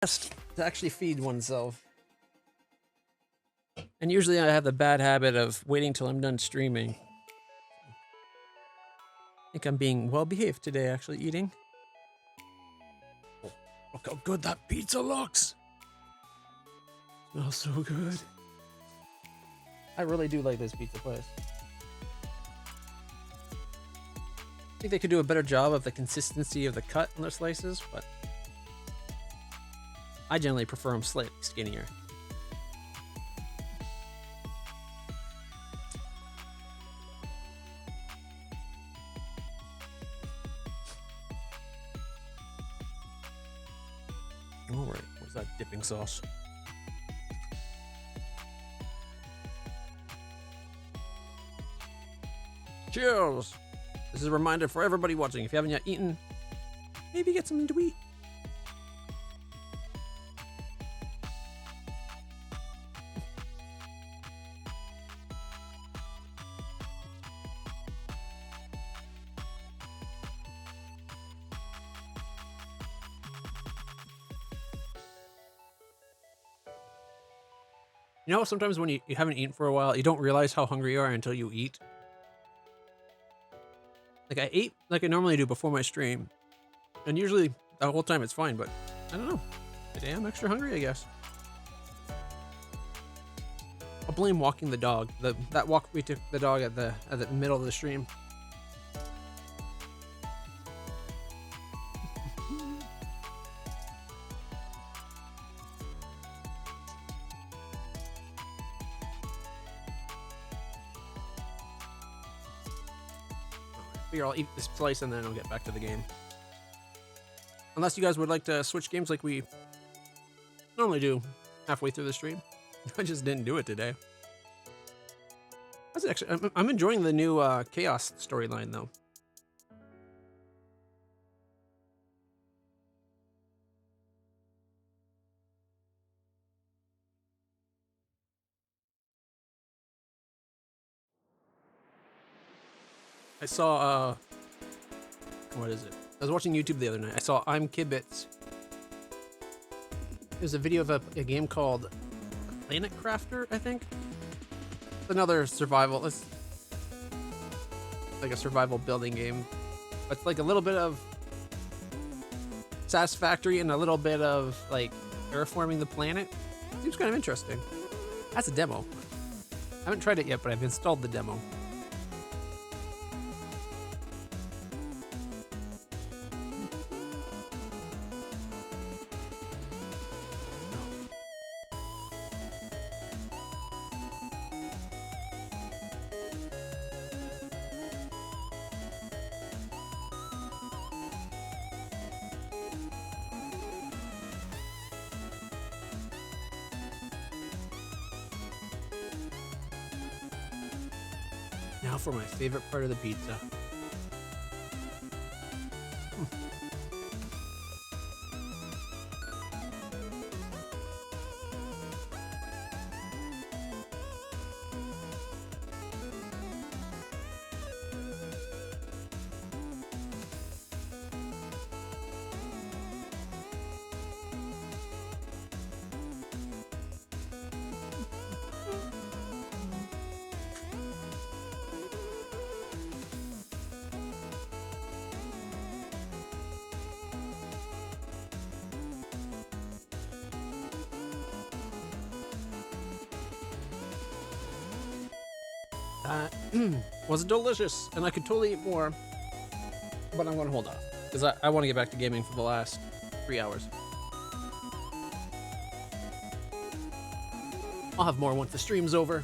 best to actually feed oneself. And usually I have the bad habit of waiting till I'm done streaming. I think I'm being well behaved today, actually eating. Oh, look how good that pizza looks! Smells so good. I really do like this pizza place. I think they could do a better job of the consistency of the cut on their slices, but I generally prefer them slightly skinnier. Alright, where's that dipping sauce? Cheers! This is a reminder for everybody watching, if you haven't yet eaten, maybe get something to eat. You know, sometimes when you haven't eaten for a while, you don't realize how hungry you are until you eat. Like, I ate like I normally do before my stream, and usually the whole time it's fine, but I don't know. Today I'm extra hungry, I guess. I'll blame walking the dog. That walk we took the dog at the middle of the stream. Figure I'll eat this slice and then I'll get back to the game. Unless you guys would like to switch games like we normally do halfway through the stream. I just didn't do it today. That's actually, I'm enjoying the new Chaos storyline though. I saw, what is it? I was watching YouTube the other night. I saw I'm Kibitz. There's a video of a game called Planet Crafter, I think. It's another survival. It's like a survival building game. But it's like a little bit of Satisfactory and a little bit of like terraforming the planet. Seems kind of interesting. That's a demo. I haven't tried it yet, but I've installed the demo. Now for my favorite part of the pizza. That was delicious, and I could totally eat more, but I'm gonna hold off, because I want to get back to gaming for the last 3 hours. I'll have more once the stream's over.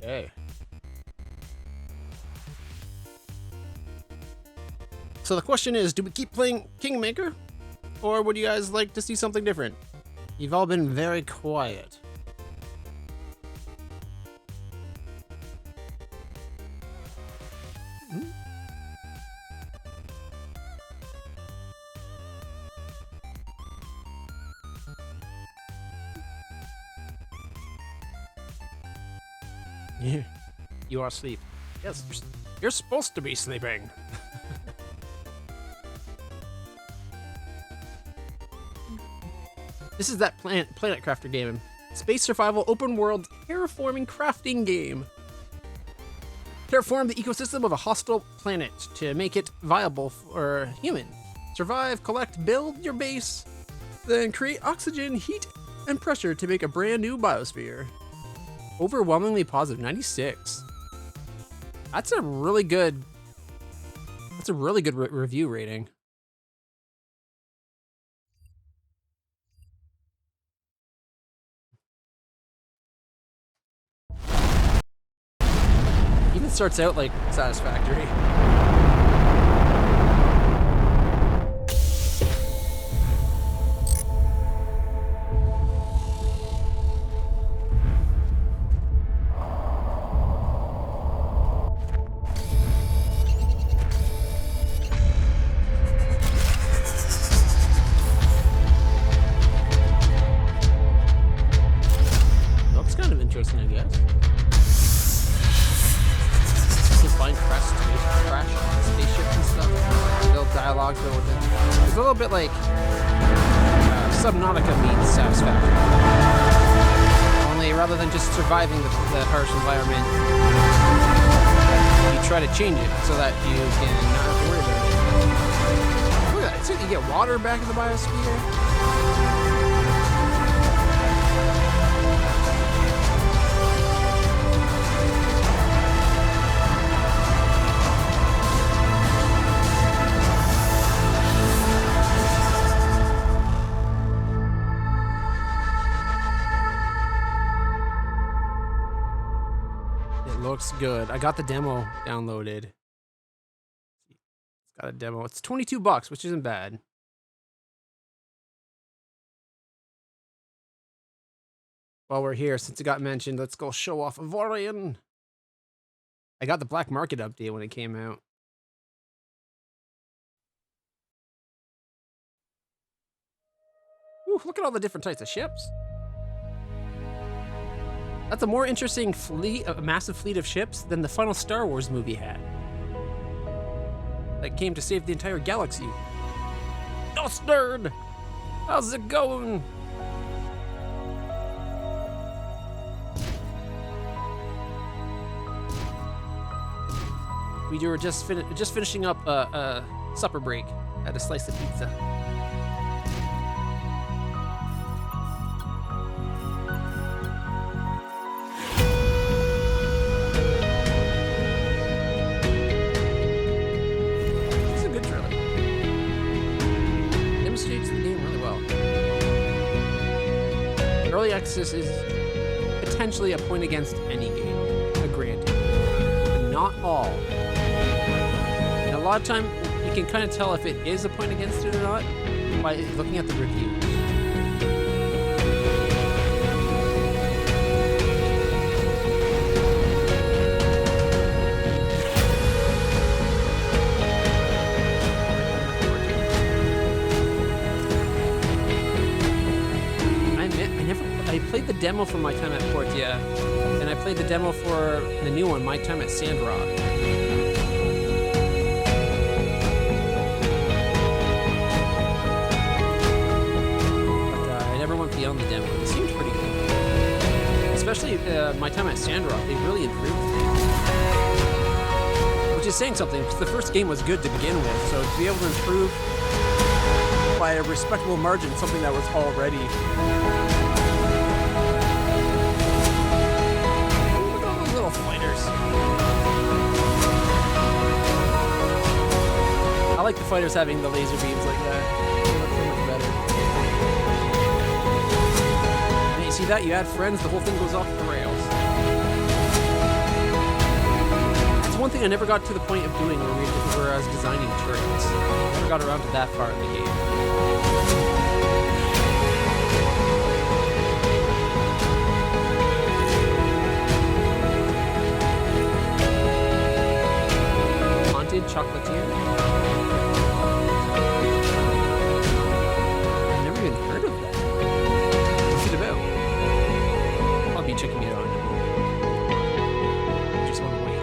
Okay. So the question is, do we keep playing Kingmaker? Or would you guys like to see something different? You've all been very quiet. Yeah. You are asleep. Yes, you're supposed to be sleeping. This is that Planet Crafter game. Space survival, open world, terraforming crafting game. Terraform the ecosystem of a hostile planet to make it viable for humans. Survive, collect, build your base, then create oxygen, heat, and pressure to make a brand new biosphere. Overwhelmingly positive, 96. That's a really good review rating. Even starts out like satisfactory. Looks kind of interesting, I guess. Crash spaceships and stuff. Build dialogue, build with it. It's a little bit like Subnautica meets Satisfactory. Only rather than just surviving the harsh environment, you try to change it so that you can not have to worry about it. Look at that. So you get water back in the biosphere. Looks good. I got the demo downloaded. It's got a demo. It's $22, which isn't bad. While we're here, since it got mentioned, let's go show off Avorion. I got the Black Market update when it came out. Ooh, look at all the different types of ships. That's a more interesting fleet, a massive fleet of ships than the final Star Wars movie had. That came to save the entire galaxy. Dust Nerd! How's it going? We were just finishing up a supper break. Had a slice of pizza. Early access is potentially a point against any game, granted, but not all. And a lot of time, you can kind of tell if it is a point against it or not by looking at the reviews. I played the demo for My Time at Portia, and I played the demo for the new one, My Time at Sandrock. But I never went beyond the demo. It seemed pretty good. Especially My Time at Sandrock, they really improved things. Which is saying something, because the first game was good to begin with, so to be able to improve by a respectable margin something that was already... fighters. I like the fighters having the laser beams like that. They look so much better. And you see that? You add friends, the whole thing goes off the rails. It's one thing I never got to the point of doing where I was designing turrets. got around to that far in the game. Haunted Chocolatier? I've never even heard of that. What's it about? I'll be checking it out. I just want to wait.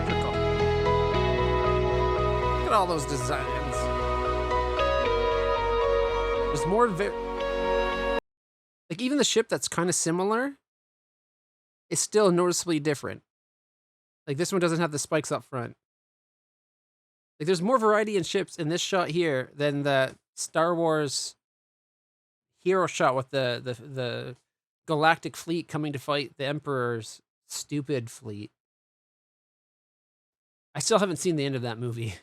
Click on. Look at all those designs. There's more like even the ship that's kind of similar is still noticeably different. Like this one doesn't have the spikes up front. Like there's more variety in ships in this shot here than the Star Wars hero shot with the galactic fleet coming to fight the Emperor's stupid fleet. I still haven't seen the end of that movie.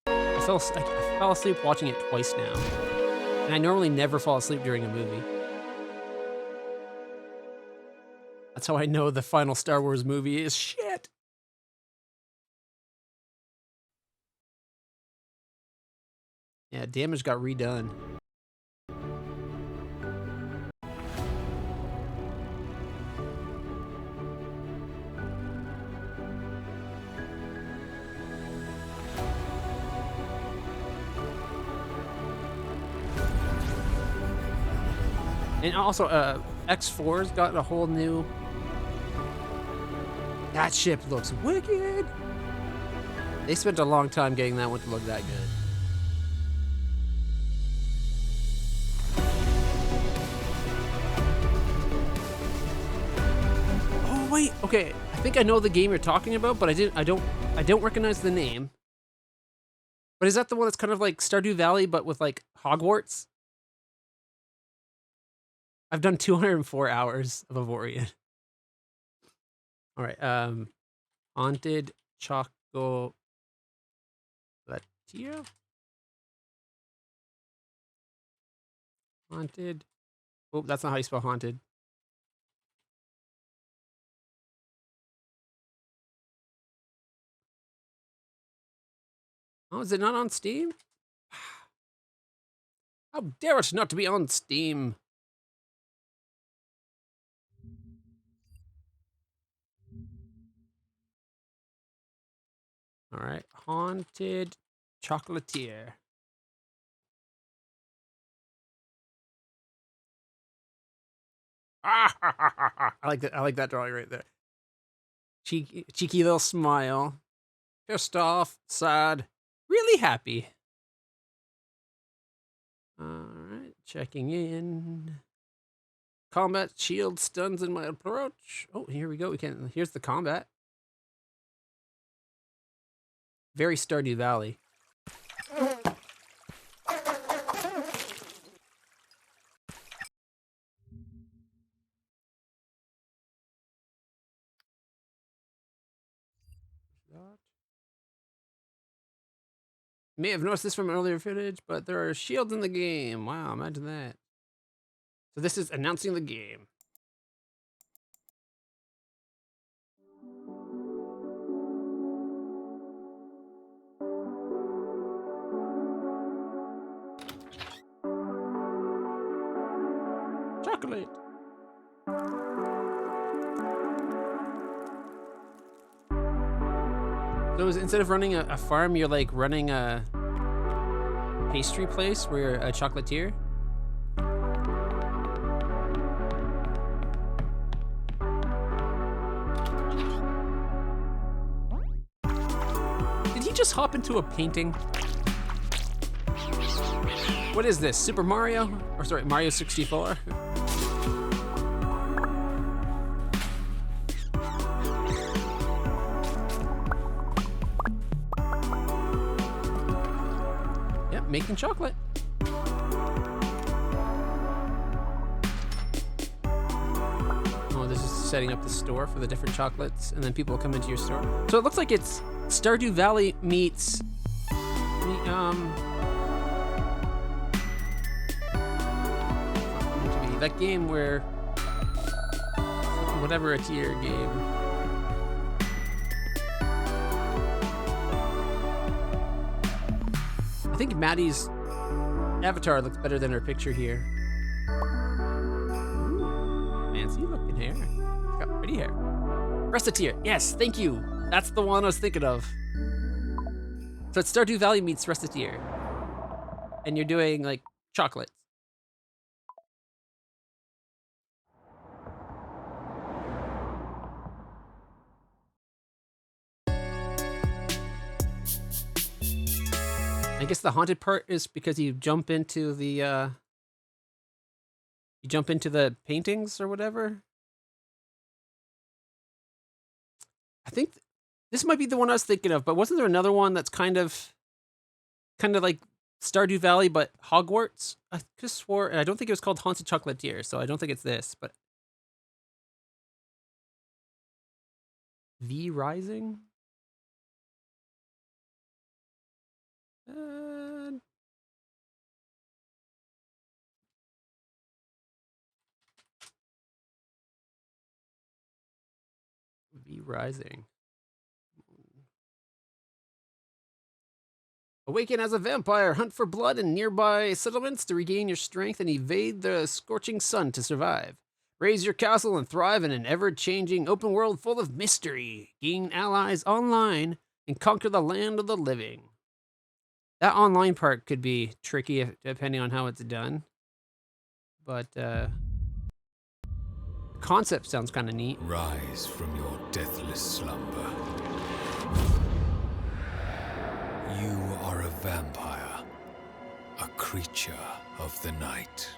I fell asleep watching it twice now. And I normally never fall asleep during a movie. That's how I know the final Star Wars movie is shit. Yeah, damage got redone. And also, X4's got a whole new... That ship looks wicked! They spent a long time getting that one to look that good. Oh wait, okay. I think I know the game you're talking about, but I don't recognize the name. But is that the one that's kind of like Stardew Valley, but with like Hogwarts? I've done 204 hours of Avorion. All right, Haunted Chocolatier? Haunted. Oh, that's not how you spell haunted. Oh, is it not on Steam? How dare it not to be on Steam? All right, Haunted Chocolatier. I like that. I like that drawing right there. Cheeky little smile. Pissed off, sad, really happy. All right, checking in. Combat shield stuns in my approach. Oh, here we go. Here's the combat. Very Stardew Valley. You may have noticed this from earlier footage, but there are shields in the game. Wow, imagine that. So this is announcing the game. Chocolate. So instead of running a farm, you're like running a pastry place where you're a chocolatier? Did he just hop into a painting? What is this, Super Mario? Or sorry, Mario 64? Making chocolate. Oh, this is setting up the store for the different chocolates, and then people will come into your store. So it looks like it's Stardew Valley meets that game where whatever a tier game. I think Maddie's avatar looks better than her picture here. Ooh, fancy looking hair. She's got pretty hair. Restateer. Yes, thank you. That's the one I was thinking of. So it's Stardew Valley meets Restateer. And you're doing, like, chocolates. I guess the haunted part is because you jump into the paintings or whatever. I think this might be the one I was thinking of, but wasn't there another one that's kind of like Stardew Valley but Hogwarts? I just swore, and I don't think it was called Haunted Chocolatier, so I don't think it's this, but V Rising? V Rising. Awaken as a vampire, hunt for blood in nearby settlements to regain your strength and evade the scorching sun to survive. Raise your castle and thrive in an ever-changing open world full of mystery. Gain allies online and conquer the land of the living. That online part could be tricky depending on how it's done. But the concept sounds kind of neat. Rise from your deathless slumber. You are a vampire, a creature of the night.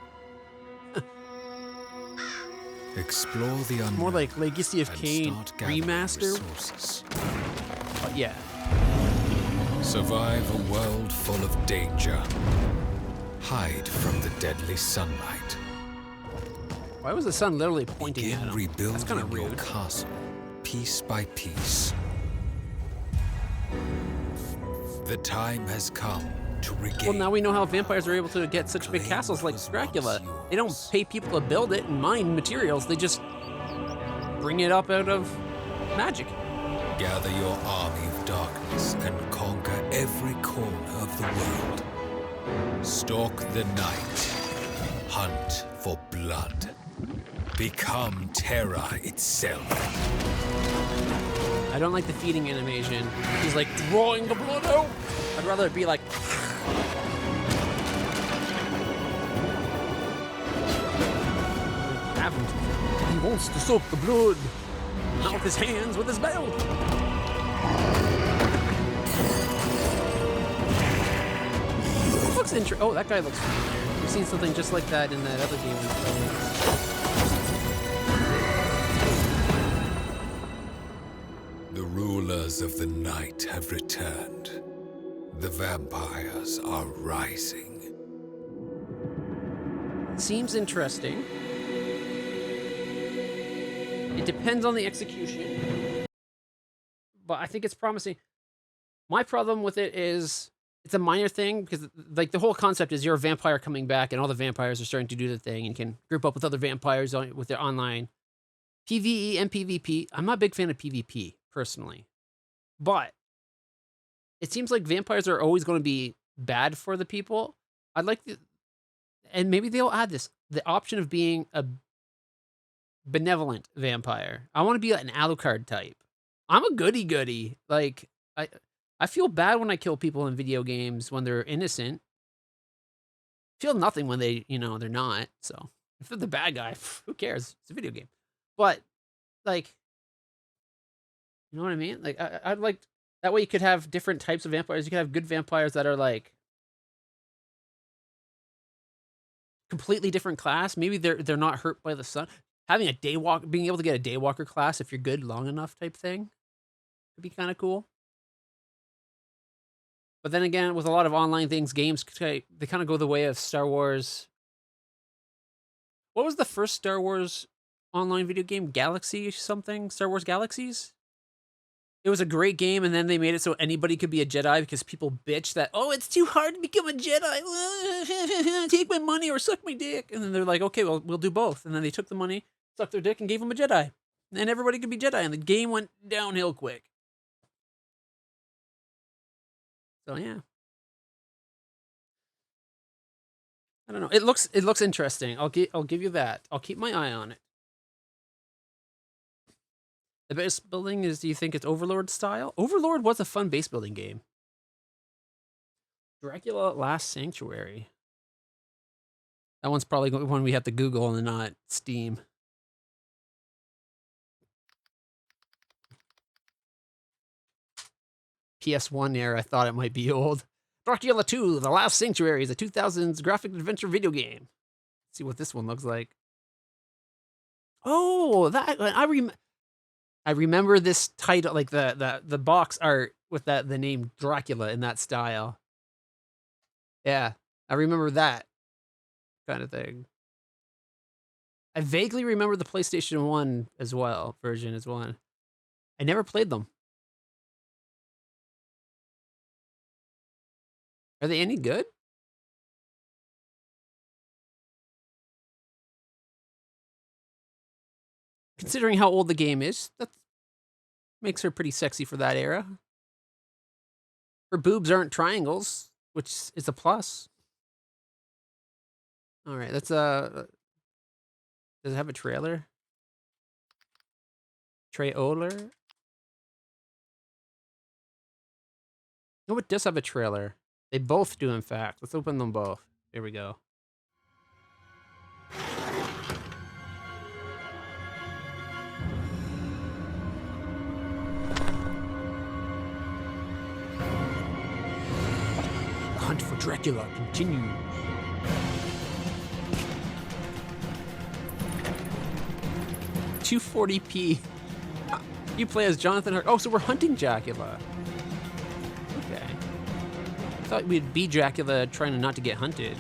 Explore the unknown. More like Legacy of Kain remaster. But yeah. Survive a world full of danger. Hide from the deadly sunlight. Why was the sun literally pointing at him? Rebuild That's kind of your rude. castle, piece by piece. The time has come to regain. Well, now we know how vampires are able to get such big Claim castles like was Dracula. once They don't yours. pay people to build it and mine materials. They just bring it up out of magic. Gather your army of darkness and conquer every corner of the world. Stalk the night. Hunt for blood. Become terror itself. I don't like the feeding animation. He's like drawing the blood out. I'd rather it be like. Have him. He wants to soak the blood. Not with his hands, with his belt. Looks interesting. Oh, that guy looks familiar. We've seen something just like that in that other game we played. The rulers of the night have returned. The vampires are rising. Seems interesting. It depends on the execution, but I think it's promising. My problem with it is it's a minor thing because, like, the whole concept is you're a vampire coming back, and all the vampires are starting to do the thing, and you can group up with other vampires with their online PvE and PvP. I'm not a big fan of PvP personally, but it seems like vampires are always going to be bad for the people. I'd like the, and maybe they'll add this, the option of being a benevolent vampire. I want to be like an Alucard type. I'm a goody. Like, I feel bad when I kill people in video games when they're innocent. Feel nothing when they, they're not. So if they're the bad guy, who cares? It's a video game. But like, you know what I mean? Like, I'd like that way you could have different types of vampires. You could have good vampires that are like completely different class. Maybe they're not hurt by the sun. Having a daywalker, being able to get a daywalker class if you're good long enough type thing would be kind of cool. But then again, with a lot of online things, games, they kind of go the way of Star Wars. What was the first Star Wars online video game? Galaxy something? Star Wars Galaxies? It was a great game, and then they made it so anybody could be a Jedi because people bitch that, oh, it's too hard to become a Jedi. Take my money or suck my dick. And then they're like, okay, well, we'll do both. And then they took the money, sucked their dick, and gave them a Jedi. And everybody could be Jedi, and the game went downhill quick. So, yeah. I don't know. It looks interesting. I'll give you that. I'll keep my eye on it. The base building is, do you think it's Overlord style? Overlord was a fun base building game. Dracula Last Sanctuary. That one's probably one we have to Google and not Steam. PS1 era, I thought it might be old. Dracula 2, The Last Sanctuary is a 2000s graphic adventure video game. Let's see what this one looks like. Oh, that I remember this title, like the box art with the name Dracula in that style. Yeah, I remember that kind of thing. I vaguely remember the PlayStation 1 as well, version as well. I never played them. Are they any good? Considering how old the game is, that makes her pretty sexy for that era. Her boobs aren't triangles, which is a plus. All right, that's does it have a trailer? Trailer? No, it does have a trailer. They both do, in fact. Let's open them both. Here we go. The hunt for Dracula continues. $240p. You play as Jonathan Hart. Oh, so we're hunting Dracula. Okay. I thought we'd be Dracula trying not to get hunted.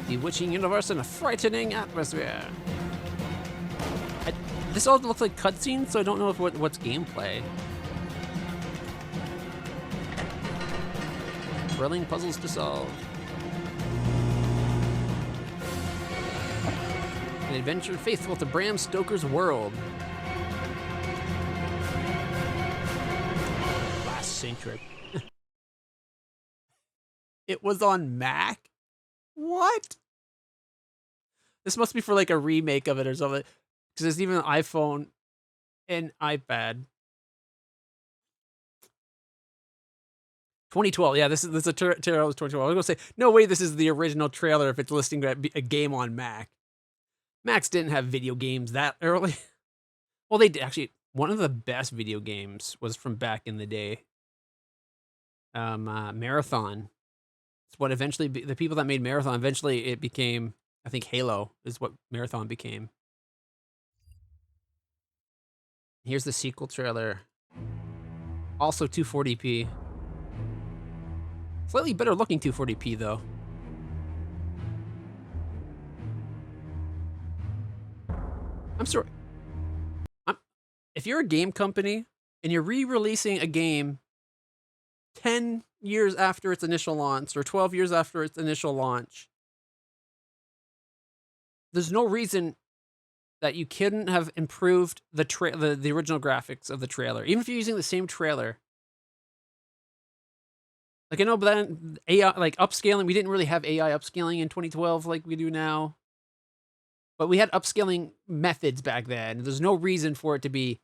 Bewitching universe and a frightening atmosphere. This all looks like cutscenes, so I don't know if what's gameplay. Thrilling puzzles to solve. An adventure faithful to Bram Stoker's world. Last Sanctuary. It was on Mac? What? This must be for like a remake of it or something. Because there's even an iPhone and iPad. 2012. Yeah, this is a trailer of 2012. I was going to say, no way this is the original trailer if it's listing a game on Mac. Macs didn't have video games that early. Well, they did. Actually, one of the best video games was from back in the day. Marathon. It's what eventually, the people that made Marathon, eventually it became, I think Halo is what Marathon became. Here's the sequel trailer. Also 240p. Slightly better looking 240p though. I'm sorry. If you're a game company and you're re-releasing a game 10 years after its initial launch or 12 years after its initial launch, there's no reason that you couldn't have improved the original graphics of the trailer, even if you're using the same trailer. Like I know, but then AI, like upscaling, we didn't really have AI upscaling in 2012 like we do now. But we had upscaling methods back then. There's no reason for it to be.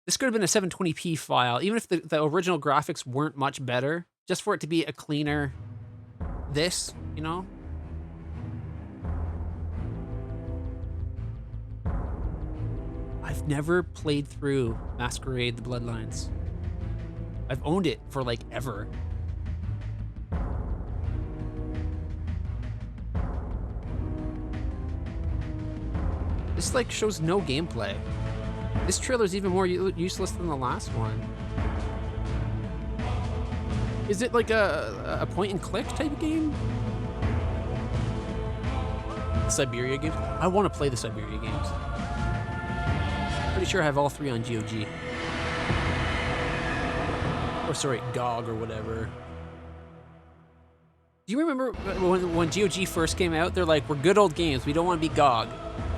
This could have been a 720p file, even if the original graphics weren't much better, just for it to be a cleaner this, you know? I've never played through Masquerade the Bloodlines. I've owned it for like ever. This like shows no gameplay. This trailer's even more useless than the last one. Is it like a point and click type of game? Siberia games? I want to play the Siberia games. Pretty sure I have all 3 on GOG. Or sorry, GOG or whatever. Do you remember when GOG first came out? They're like, we're good old games. We don't want to be GOG.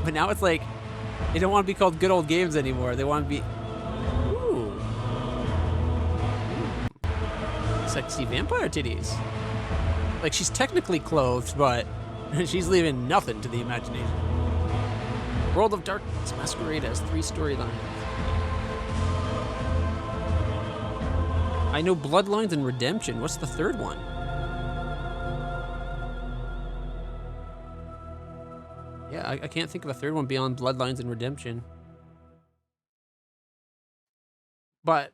But now it's like, they don't want to be called good old games anymore. They want to be... Ooh. sexy vampire titties. Like, she's technically clothed, but she's leaving nothing to the imagination. World of Darkness Masquerade has 3 storylines. I know Bloodlines and Redemption. What's the third one? Yeah, I can't think of a third one beyond Bloodlines and Redemption. But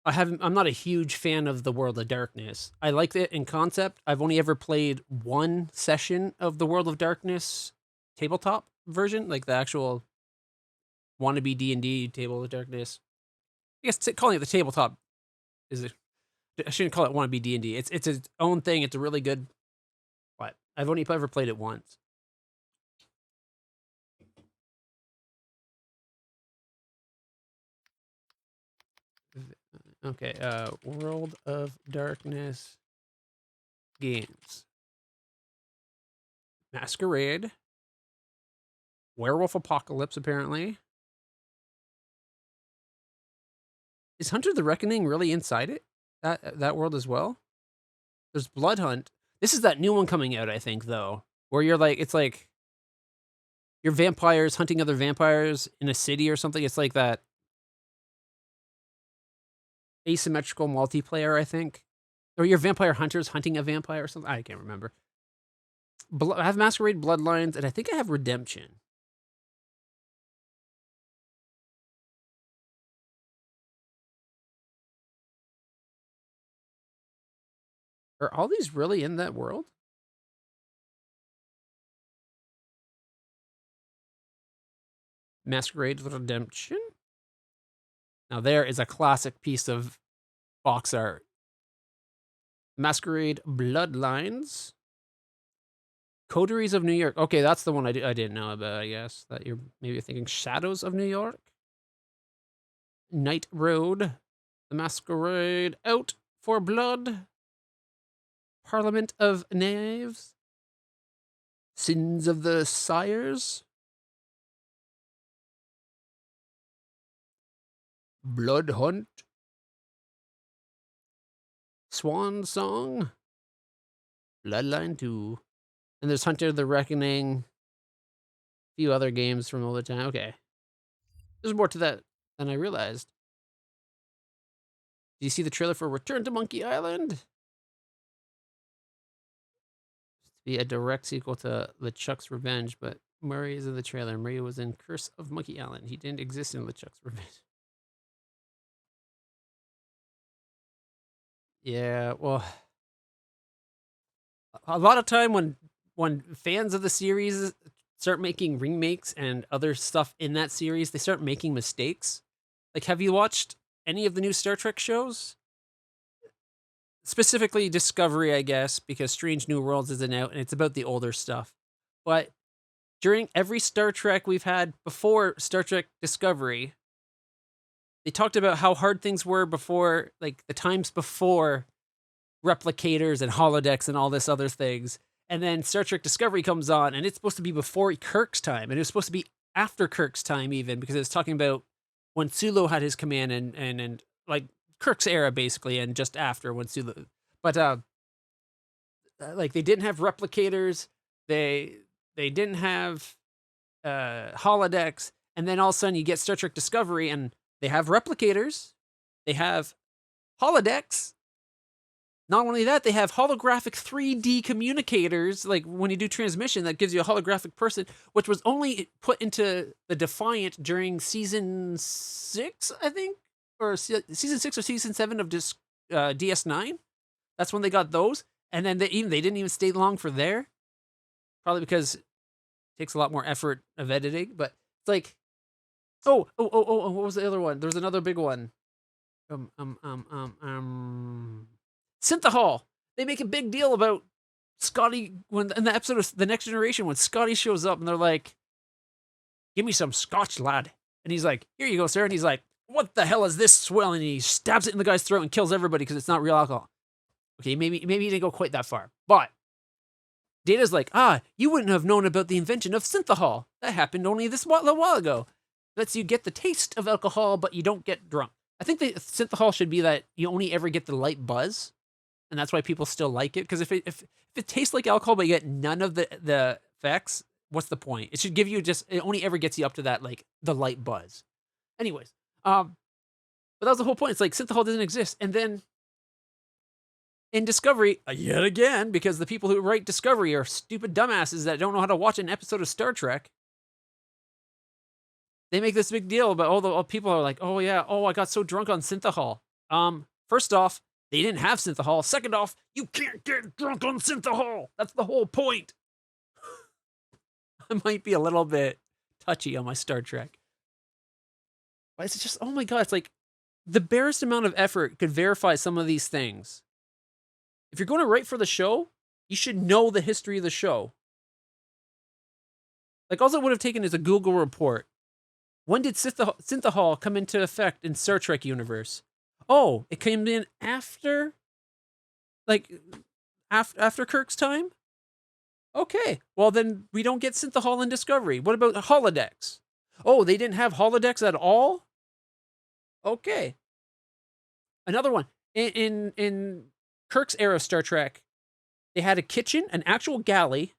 I'm not a huge fan of the World of Darkness. I like it in concept. I've only ever played 1 session of the World of Darkness tabletop version, like the actual wannabe D&D Table of Darkness. I guess calling it the tabletop I shouldn't call it wannabe D&D. It's its own thing. It's a really good, but I've only ever played it once. Okay, World of Darkness games. Masquerade. Werewolf Apocalypse, apparently. Is Hunter the Reckoning really inside it? That world as well? There's Blood Hunt. This is that new one coming out, I think, though. Where you're like, it's like you're vampires hunting other vampires in a city or something. It's like that asymmetrical multiplayer, I think. Or you're vampire hunters hunting a vampire or something. I can't remember. I have Masquerade, Bloodlines, and I think I have Redemption. Are all these really in that world? Masquerade, Redemption? Now there is a classic piece of box art. Masquerade, Bloodlines. Coteries of New York. Okay, that's the one I didn't know about, I guess. That you're maybe thinking Shadows of New York. Night Road. The Masquerade. Out for Blood. Parliament of Knaves. Sins of the Sires. Blood Hunt. Swan Song. Bloodline 2. And there's Hunter the Reckoning. A few other games from all the time. Okay. There's more to that than I realized. Do you see the trailer for Return to Monkey Island? Be a direct sequel to LeChuck's Revenge, but Murray is in the trailer. Murray was in Curse of Monkey Island. He didn't exist in LeChuck's Revenge. Yeah, well, a lot of time when fans of the series start making remakes and other stuff in that series, they start making mistakes. Like, have you watched any of the new Star Trek shows? Specifically Discovery, I guess, because Strange New Worlds isn't out, and it's about the older stuff. But during every Star Trek we've had before Star Trek Discovery, they talked about how hard things were before, like the times before replicators and holodecks and all this other things. And then Star Trek Discovery comes on, and it's supposed to be before Kirk's time, and it was supposed to be after Kirk's time even, because it was talking about when Sulu had his command and like Kirk's era basically, and just after when Sulu. But like they didn't have replicators, they didn't have holodecks, and then all of a sudden you get Star Trek Discovery, and they have replicators, they have holodecks. Not only that, they have holographic 3D communicators, like when you do transmission, that gives you a holographic person, which was only put into the Defiant during season 6, I think, or season 6 or season 7 of DS9. That's when they got those, and then they didn't even stay long for there, probably because it takes a lot more effort of editing. But it's like, oh, what was the other one? There's another big one. Synthahol. They make a big deal about Scotty when in the episode of The Next Generation when Scotty shows up and they're like, "Give me some scotch, lad." And he's like, "Here you go, sir." And he's like, "What the hell is this swill?" And he stabs it in the guy's throat and kills everybody because it's not real alcohol. Okay, maybe he didn't go quite that far. But Data's like, you wouldn't have known about the invention of synthahol. That happened only a while ago. Lets you get the taste of alcohol, but you don't get drunk. I think the synthahol should be that you only ever get the light buzz, and that's why people still like it. Because if it tastes like alcohol but you get none of the effects, what's the point? It should give you it only ever gets you up to that like the light buzz. Anyways, but that was the whole point. It's like synthahol doesn't exist, and then in Discovery, yet again, because the people who write Discovery are stupid dumbasses that don't know how to watch an episode of Star Trek. They make this big deal about all the people are like, oh yeah, oh I got so drunk on synthahol. First off, they didn't have synthahol. Second off, you can't get drunk on synthahol. That's the whole point. I might be a little bit touchy on my Star Trek. But it's just, oh my God, it's like the barest amount of effort could verify some of these things. If you're going to write for the show, you should know the history of the show. Like all it would have taken is a Google report. When did synthahol come into effect in Star Trek universe? Oh, it came in after, like, after Kirk's time? Okay, well then we don't get synthahol in Discovery. What about holodecks? Oh, they didn't have holodecks at all? Okay. Another one. In Kirk's era of Star Trek, they had a kitchen, an actual galley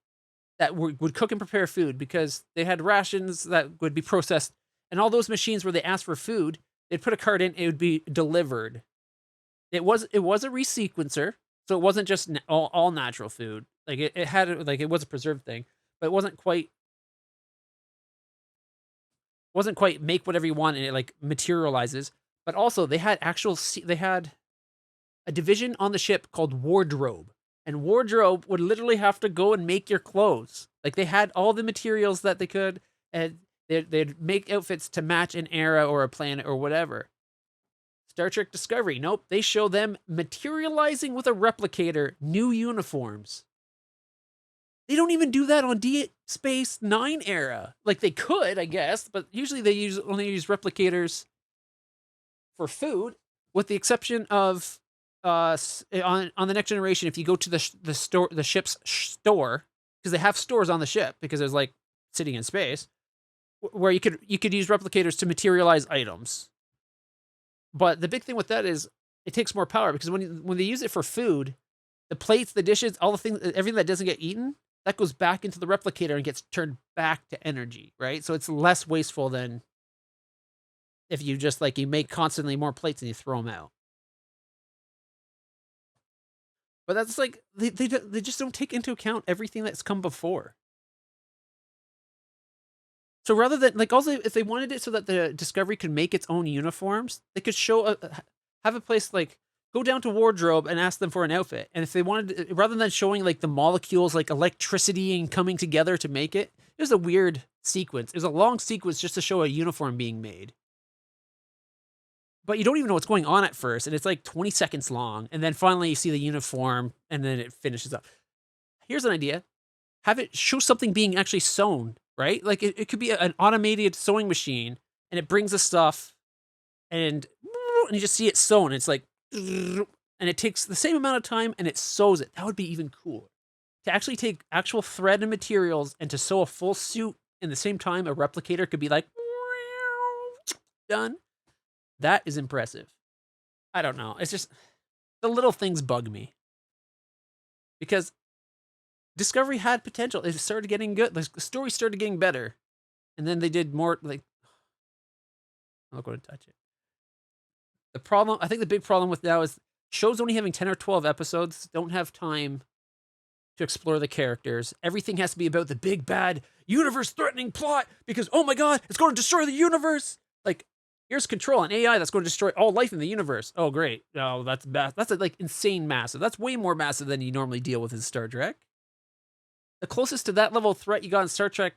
that would cook and prepare food because they had rations that would be processed. And all those machines where they asked for food, they'd put a card in, it would be delivered. It was a resequencer, so it wasn't just all natural food. Like it had like it was a preserved thing, but it wasn't quite make whatever you want and it like materializes. But also they had a division on the ship called wardrobe, and wardrobe would literally have to go and make your clothes. Like they had all the materials that they could, and they'd make outfits to match an era or a planet or whatever. Star Trek Discovery, nope. They show them materializing with a replicator new uniforms. They don't even do that on Deep Space Nine era. Like they could, I guess, but usually they only use replicators for food, with the exception of on the Next Generation. If you go to the ship's store, because they have stores on the ship because there's like sitting in space, where you could use replicators to materialize items. But the big thing with that is it takes more power, because when they use it for food, the plates, the dishes, all the things, everything that doesn't get eaten, that goes back into the replicator and gets turned back to energy, right? So it's less wasteful than if you just like you make constantly more plates and you throw them out. But that's like they just don't take into account everything that's come before. So rather than like also if they wanted it so that the Discovery could make its own uniforms, they could have a place like go down to wardrobe and ask them for an outfit. And if they wanted, rather than showing like the molecules like electricity and coming together to make it, it was a weird sequence. It was a long sequence just to show a uniform being made. But you don't even know what's going on at first, and it's like 20 seconds long, and then finally you see the uniform, and then it finishes up. Here's an idea. Have it show something being actually sewn, right? Like it could be an automated sewing machine, and it brings the stuff, and you just see it sewn. It's like, and it takes the same amount of time, and it sews it. That would be even cooler. To actually take actual thread and materials, and to sew a full suit in the same time, a replicator could be like, done. That is impressive. I don't know. It's just the little things bug me. Because Discovery had potential. It started getting good. The story started getting better. And then they did more like I'm not going to touch it. I think the big problem with now is shows only having 10 or 12 episodes don't have time to explore the characters. Everything has to be about the big bad universe threatening plot because oh my god, it's going to destroy the universe. Like here's Control, an AI that's going to destroy all life in the universe. Oh, great. Oh, that's bad. That's like insane massive. That's way more massive than you normally deal with in Star Trek. The closest to that level of threat you got in Star Trek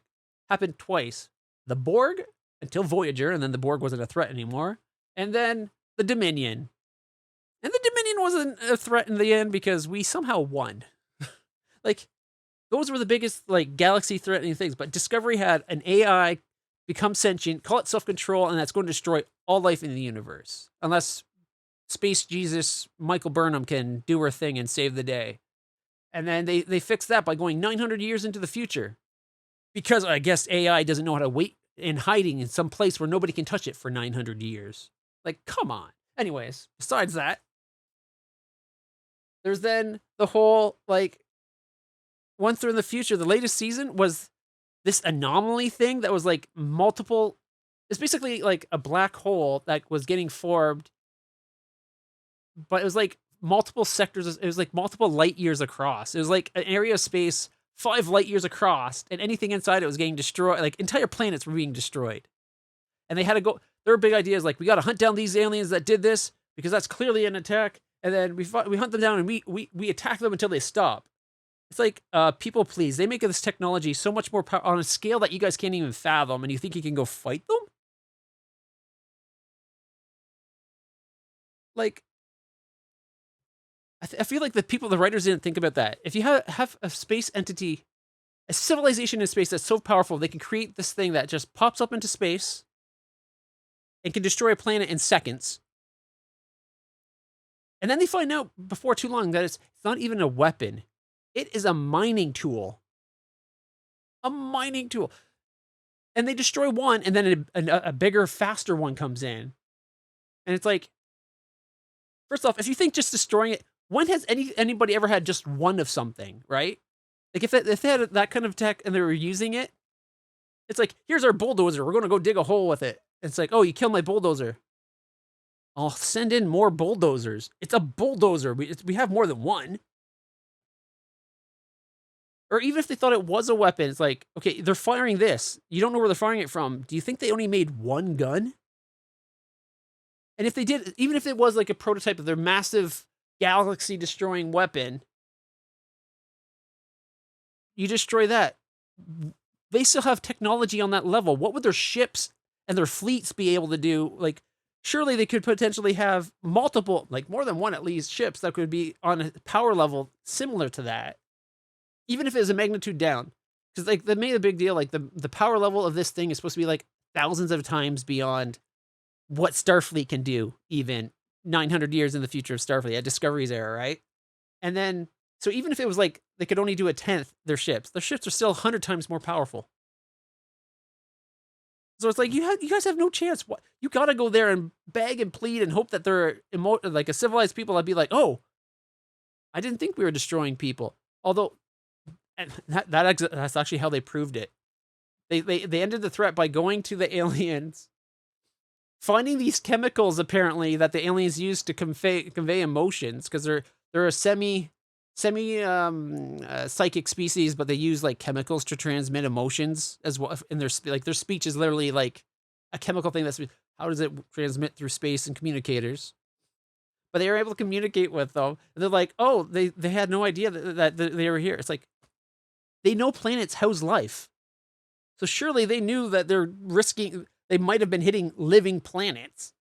happened twice. The Borg, until Voyager, and then the Borg wasn't a threat anymore. And then the Dominion. And the Dominion wasn't a threat in the end because we somehow won. Like, those were the biggest, like, galaxy-threatening things. But Discovery had an AI become sentient, call it self-control, and that's going to destroy all life in the universe. Unless Space Jesus Michael Burnham can do her thing and save the day. And then they fixed that by going 900 years into the future. Because I guess AI doesn't know how to wait in hiding in some place where nobody can touch it for 900 years. Like, come on. Anyways, besides that, there's then the whole, like, once they're in the future, the latest season was this anomaly thing that was like multiple. It's basically like a black hole that was getting formed, but it was like multiple sectors. It was like multiple light years across. It was like an area of space 5 light years across, and anything inside it was getting destroyed. Like entire planets were being destroyed, and they had to go. Their big idea is like, we got to hunt down these aliens that did this because that's clearly an attack, and then we hunt them down and we attack them until they stop. It's like, people please. They make this technology so much more on a scale that you guys can't even fathom, and you think you can go fight them? Like, I feel like the writers didn't think about that. If you have a space entity, a civilization in space that's so powerful, they can create this thing that just pops up into space and can destroy a planet in seconds. And then they find out before too long that it's not even a weapon. It is a mining tool. A mining tool. And they destroy one, and then a bigger, faster one comes in. And it's like, first off, if you think just destroying it, when has anybody ever had just one of something, right? Like if they had that kind of tech and they were using it, it's like, here's our bulldozer. We're going to go dig a hole with it. It's like, oh, you killed my bulldozer. I'll send in more bulldozers. It's a bulldozer. We have more than one. Or even if they thought it was a weapon, it's like, okay, they're firing this. You don't know where they're firing it from. Do you think they only made one gun? And if they did, even if it was like a prototype of their massive galaxy-destroying weapon, you destroy that. They still have technology on that level. What would their ships and their fleets be able to do? Like, surely they could potentially have multiple, like more than one at least, ships that could be on a power level similar to that. Even if it was a magnitude down. Because like they made a big deal, like the power level of this thing is supposed to be like thousands of times beyond what Starfleet can do, even 900 years in the future of Starfleet at Discovery's era, right? And then, so even if it was like they could only do a tenth their ships are still 100 times more powerful. So it's like, you guys have no chance. What, you got to go there and beg and plead and hope that they're like a civilized people. I'd be like, oh, I didn't think we were destroying people. Although, and that's actually how they proved it. They ended the threat by going to the aliens, finding these chemicals apparently that the aliens use to convey emotions, because they're a semi psychic species, but they use like chemicals to transmit emotions as well. In their speech is literally like a chemical thing. That's how does it transmit through space and communicators? But they were able to communicate with them, and they're like, oh, they had no idea that they were here. It's like, they know planets house life, so surely they knew that they're risking. They might have been hitting living planets.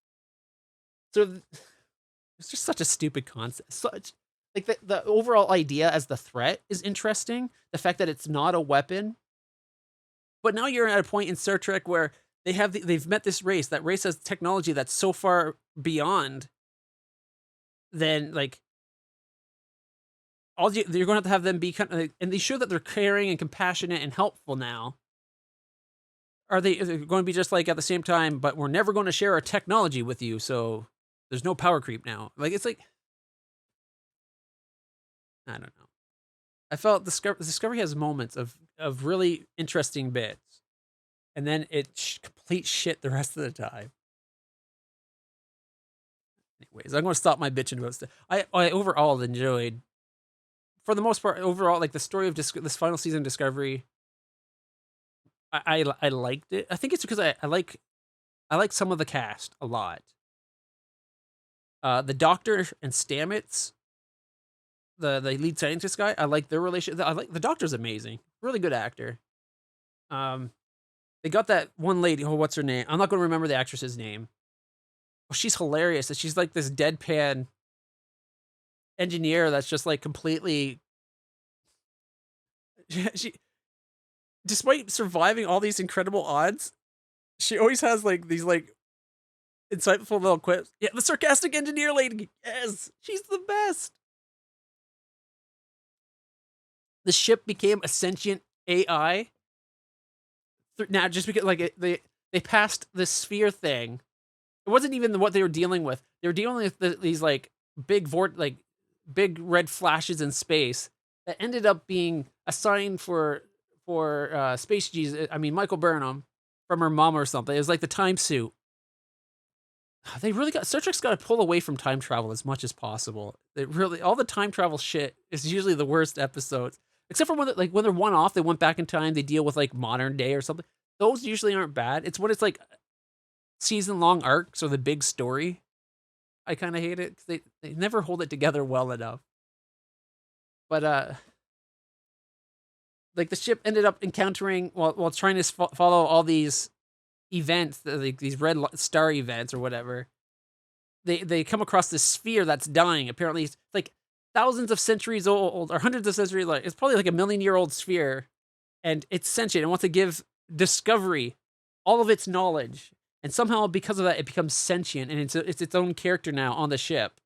So it's just such a stupid concept. Such like the overall idea as the threat is interesting. The fact that it's not a weapon. But now you're at a point in Star Trek where they've met this race. That race has technology that's so far beyond. Then like, you're going to have them be kind of, and they show that they're caring and compassionate and helpful now. Are they going to be just like at the same time, but we're never going to share our technology with you, so there's no power creep now? Like, it's like, I don't know. I felt Discovery has moments of really interesting bits, and then it complete shit the rest of the time. Anyways, I'm going to stop my bitching about stuff. I overall enjoyed, for the most part, overall, like the story of this final season of Discovery. I liked it. I think it's because I like some of the cast a lot. The Doctor and Stamets, the lead scientist guy, I like their relationship. I like the Doctor's amazing, really good actor. They got that one lady. Oh, what's her name? I'm not going to remember the actress's name. Oh, she's hilarious. She's like this deadpan engineer that's just like completely. She despite surviving all these incredible odds, she always has like these like insightful little quips. Yeah, the sarcastic engineer lady. Yes, she's the best. The ship became a sentient AI. Now, just because like they passed the sphere thing, It wasn't even what they were dealing with. They were dealing with these like big red flashes in space that ended up being a sign for Space Jesus. I mean Michael Burnham from her mom or something. It was like the time suit. They really got Star Trek's got to pull away from time travel as much as possible. It really all the time travel shit is usually the worst episodes, except for when they're one off. They went back in time. They deal with like modern day or something. Those usually aren't bad. It's when it's like season long arcs or the big story. I kind of hate it 'cause they never hold it together well enough. But like the ship ended up encountering while trying to follow all these events, like these red star events or whatever. They come across this sphere that's dying. Apparently, it's like thousands of centuries old or hundreds of centuries. Like it's probably like a million-year-old sphere, and it's sentient and wants to give Discovery all of its knowledge. And somehow, because of that, it becomes sentient and it's its own character now on the ship.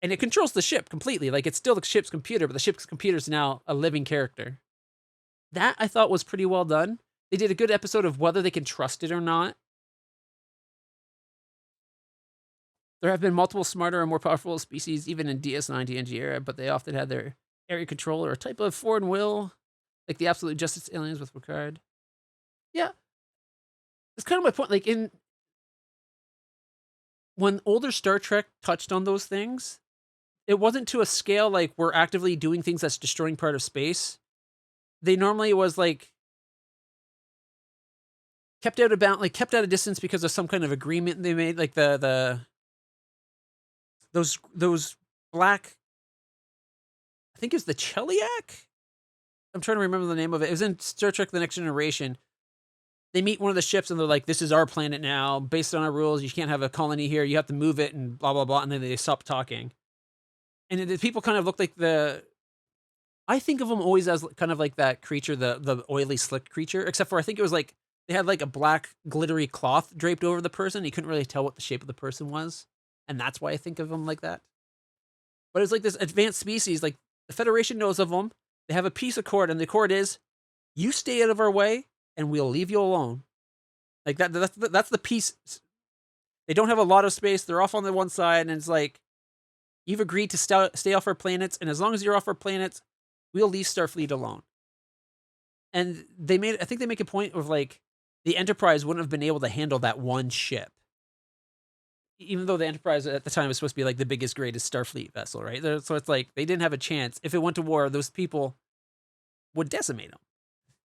And it controls the ship completely. Like it's still the ship's computer, but the ship's computer is now a living character. That I thought was pretty well done. They did a good episode of whether they can trust it or not. There have been multiple smarter and more powerful species, even in DS9 TNG era, but they often had their area control or a type of foreign will, like the absolute justice aliens with Picard. Yeah, that's kind of my point. Like when older Star Trek touched on those things, it wasn't to a scale like we're actively doing things that's destroying part of space. They normally was like kept out of distance because of some kind of agreement they made, like those black, I think it was the Cheliac. I'm trying to remember the name of it. It was in Star Trek: The Next Generation. They meet one of the ships and they're like, "This is our planet now. Based on our rules, you can't have a colony here. You have to move it," and blah blah blah. And then they stop talking. And the people kind of look like I think of them always as kind of like that creature, the oily, slick creature. Except for I think it was like they had like a black glittery cloth draped over the person. You couldn't really tell what the shape of the person was, and that's why I think of them like that. But it's like this advanced species. Like the Federation knows of them. They have a peace accord, and the accord is, you stay out of our way, and we'll leave you alone. Like that. That's the peace. They don't have a lot of space. They're off on the one side, and it's like, you've agreed to stay off our planets, and as long as you're off our planets, we'll leave Starfleet alone. And I think they make a point of like, the Enterprise wouldn't have been able to handle that one ship. Even though the Enterprise at the time was supposed to be like the biggest, greatest Starfleet vessel, right? So it's like, they didn't have a chance. If it went to war, those people would decimate them.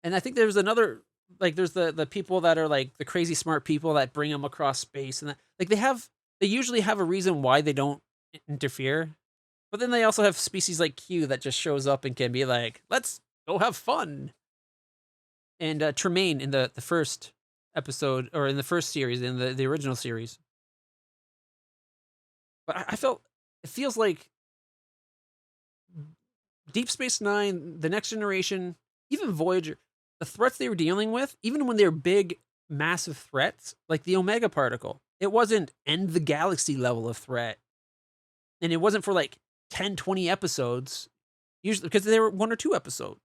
And I think there's another, like, there's the people that are like the crazy smart people that bring them across space, and that, like, they usually have a reason why they don't interfere. But then they also have species like Q that just shows up and can be like, let's go have fun. And Tremaine in the first episode, or in the first series, in the original series. But I felt, it feels like Deep Space Nine, The Next Generation, even Voyager, the threats they were dealing with, even when they're big, massive threats, like the Omega particle, it wasn't end the galaxy level of threat. And it wasn't for like 10, 20 episodes, usually, because they were 1 or 2 episodes,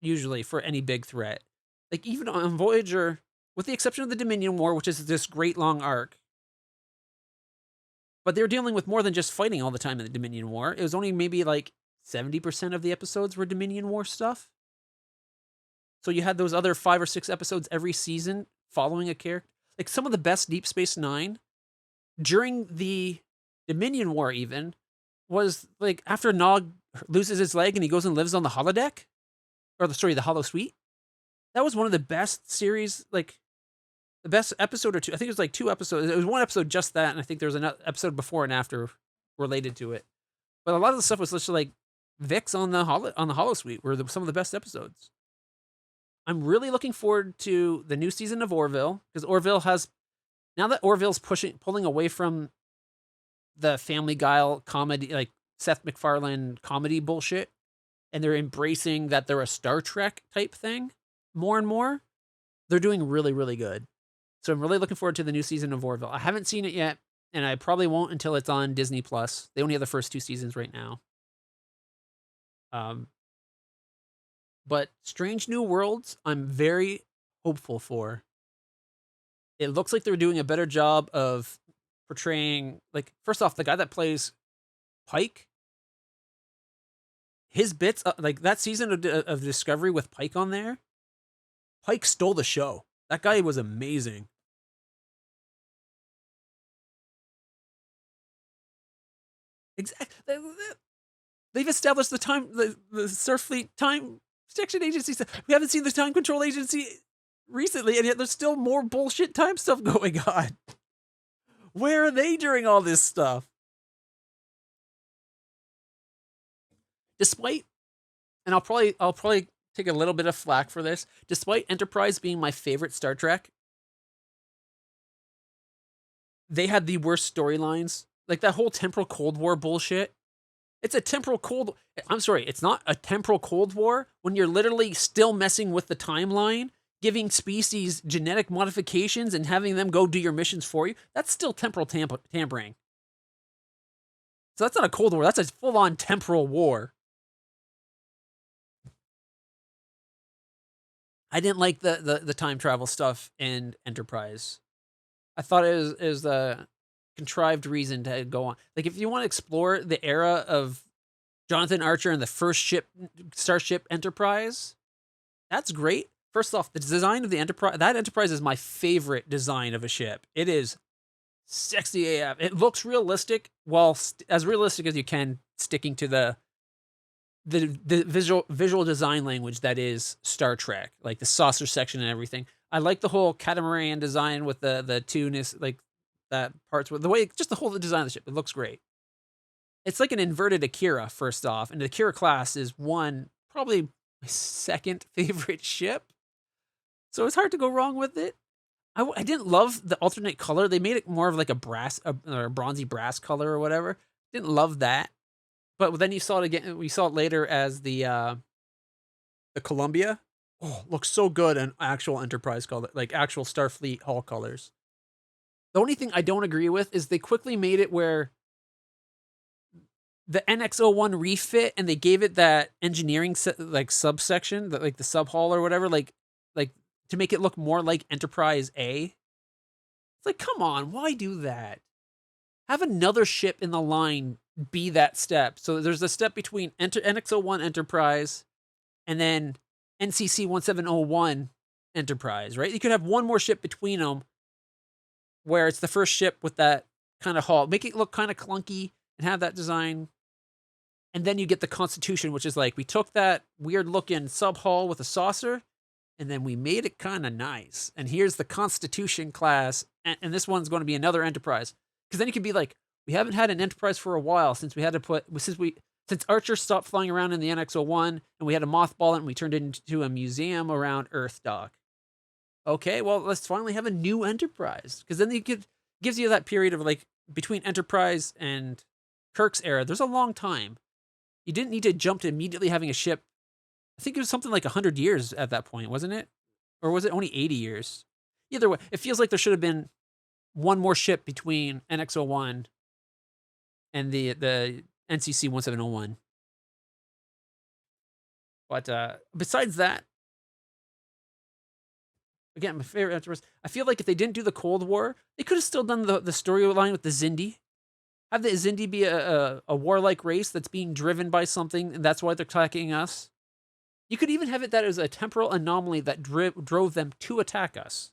usually, for any big threat. Like even on Voyager, with the exception of the Dominion War, which is this great long arc, but they were dealing with more than just fighting all the time in the Dominion War. It was only maybe like 70% of the episodes were Dominion War stuff. So you had those other 5 or 6 episodes every season following a character. Like some of the best Deep Space Nine during the Dominion War even was like after Nog loses his leg and he goes and lives on the holodeck, or the holosuite. That was one of the best series, like the best episode or two. I think it was like 2 episodes. It was 1 episode just that, and I think there was an episode before and after related to it. But a lot of the stuff was just like Vix on the holosuite were some of the best episodes. I'm really looking forward to the new season of Orville, because Orville has, now that Orville's pulling away from the Family Guy comedy, like Seth MacFarlane comedy bullshit, and they're embracing that they're a Star Trek type thing more and more, they're doing really, really good. So I'm really looking forward to the new season of Orville. I haven't seen it yet, and I probably won't until it's on Disney Plus. They only have the first 2 seasons right now. But Strange New Worlds, I'm very hopeful for. it looks like they're doing a better job of portraying, like, first off, the guy that plays Pike, his bits, like that season of Discovery with Pike on there, Pike stole the show. That guy was amazing. Exactly. They've established the Starfleet time protection agency. We haven't seen the time control agency recently, and yet there's still more bullshit time stuff going on. Where are they during all this stuff? Despite, and I'll probably take a little bit of flack for this, despite Enterprise being my favorite Star Trek, they had the worst storylines. Like that whole temporal Cold War bullshit. It's a temporal cold. I'm sorry, it's not a temporal Cold War when you're literally still messing with the timeline, giving species genetic modifications and having them go do your missions for you. That's still temporal tampering. So that's not a Cold War. That's a full-on temporal war. I didn't like the time travel stuff in Enterprise. I thought it was a contrived reason to go on. Like, if you want to explore the era of Jonathan Archer and the first Starship Enterprise, that's great. First off, the design of the Enterprise, that Enterprise is my favorite design of a ship. It is sexy AF. It looks realistic, well, as realistic as you can, sticking to the visual design language that is Star Trek, like the saucer section and everything. I like the whole catamaran design with the tunus, like that parts with the way, just the whole design of the ship. It looks great. It's like an inverted Akira, first off, and the Akira class is probably my second favorite ship. So it's hard to go wrong with it. I didn't love the alternate color. They made it more of like a brass or a bronzy brass color or whatever. Didn't love that. But then you saw it again. We saw it later as the Columbia. Oh, looks so good in actual Enterprise color, like actual Starfleet Hull colors. The only thing I don't agree with is they quickly made it where the NX-01 refit, and they gave it that engineering like subsection, that like the sub hull or whatever, like to make it look more like Enterprise A. It's like, come on, why do that? Have another ship in the line be that step. So there's a step between NX-01 Enterprise and then NCC-1701 Enterprise, right? You could have one more ship between them where it's the first ship with that kind of hull. Make it look kind of clunky and have that design. And then you get the Constitution, which is like, we took that weird looking sub hull with a saucer and then we made it kind of nice. And here's the Constitution class. And this one's going to be another Enterprise. Because then you could be like, we haven't had an Enterprise for a while since Archer stopped flying around in the NX-01 and we had to mothball it and we turned it into a museum around Earth dock. Okay, well, let's finally have a new Enterprise. Because then gives you that period of like between Enterprise and Kirk's era. There's a long time. You didn't need to jump to immediately having a ship. I think it was something like 100 years at that point, wasn't it? Or was it only 80 years? Either way, it feels like there should have been one more ship between NX-01 and the NCC-1701. But besides that, again, my favorite Enterprise. I feel like if they didn't do the Cold War, they could have still done the storyline with the Xindi. Have the Xindi be a warlike race that's being driven by something, and that's why they're attacking us. You could even have it that it was a temporal anomaly that drove them to attack us.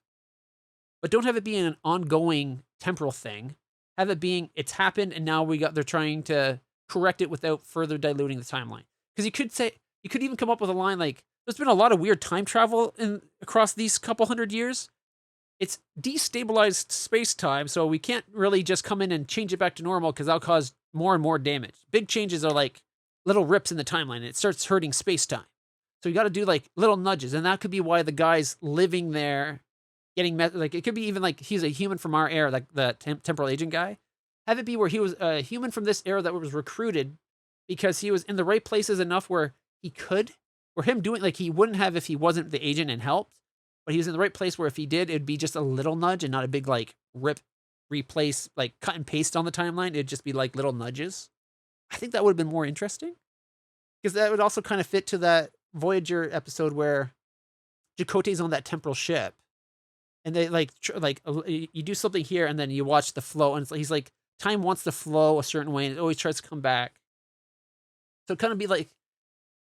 But don't have it being an ongoing temporal thing. Have it being, it's happened, and now they're trying to correct it without further diluting the timeline. Because you could even come up with a line like, there's been a lot of weird time travel across these couple hundred years. It's destabilized space-time, so we can't really just come in and change it back to normal because that'll cause more and more damage. Big changes are like little rips in the timeline, and it starts hurting space-time. So you got to do like little nudges, and that could be why the guy's living there, getting like it could be even like he's a human from our era, like the temporal agent guy. Have it be where he was a human from this era that was recruited because he was in the right places enough where he could, or him doing like he wouldn't have if he wasn't the agent and helped. But he was in the right place where if he did, it'd be just a little nudge and not a big like replace, like cut and paste on the timeline. It'd just be like little nudges. I think that would have been more interesting because that would also kind of fit to that Voyager episode where Chakotay's on that temporal ship and they you do something here, and then you watch the flow, and he's like, time wants to flow a certain way, and it always tries to come back. So it kind of be like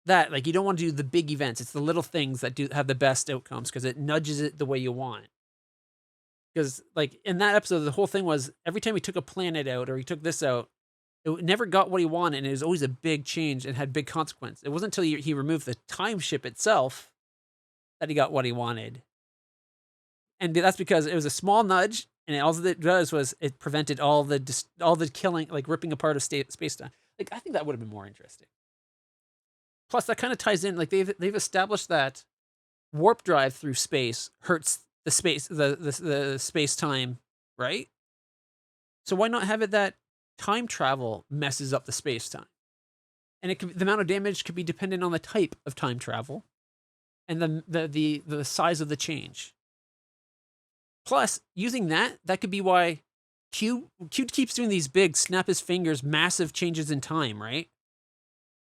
that. Like, you don't want to do the big events. It's the little things that do have the best outcomes because it nudges it the way you want. Because like in that episode, the whole thing was every time he took a planet out or he took this out, it never got what he wanted, and it was always a big change and had big consequence. It wasn't until he removed the time ship itself that he got what he wanted. And that's because it was a small nudge, and all it does was it prevented all the killing, like ripping apart of space time. Like, I think that would have been more interesting. Plus, that kind of ties in. Like they've established that warp drive through space hurts the space time, right? So why not have it that time travel messes up the space time, and the amount of damage could be dependent on the type of time travel, and the size of the change. Plus, using that could be why Q keeps doing these big snap his fingers, massive changes in time, right?